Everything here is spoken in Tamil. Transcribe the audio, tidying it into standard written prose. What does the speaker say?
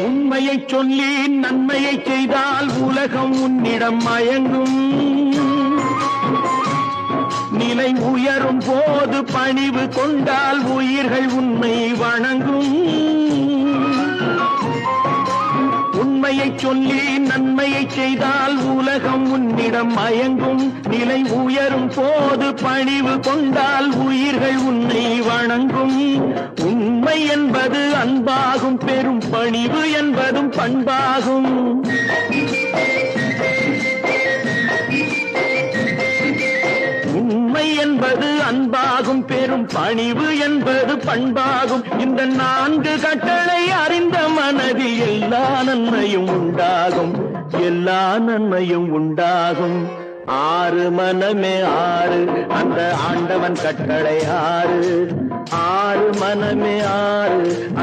உண்மையை சொல்லி நன்மையை செய்தால் உலகம் உன்னிடம் மயங்கும். நிலை உயரும் போது பணிவு கொண்டால் உயிர்கள் உன்னை வணங்கும். உண்மையை சொல்லி நன்மையை செய்தால் உலகம் உன்னிடம் மயங்கும். நிலை உயரும் போது பணிவு கொண்டால் உயிர்கள் உன்னை வணங்கும். உண்மை என்பது அன்பாகும், பெரும் பணிவு என்பதும் பண்பாகும். உண்மை என்பது அன்பாகும், பெரும் பணிவு என்பது பண்பாகும். இந்த 4 கட்டளை அறிந்த மனதில் எல்லா நன்மையும் உண்டாகும், எல்லா நன்மையும் உண்டாகும். 6 மனமே 6 அந்த ஆண்டவன் கட்டளை 6. 6 மனமே 6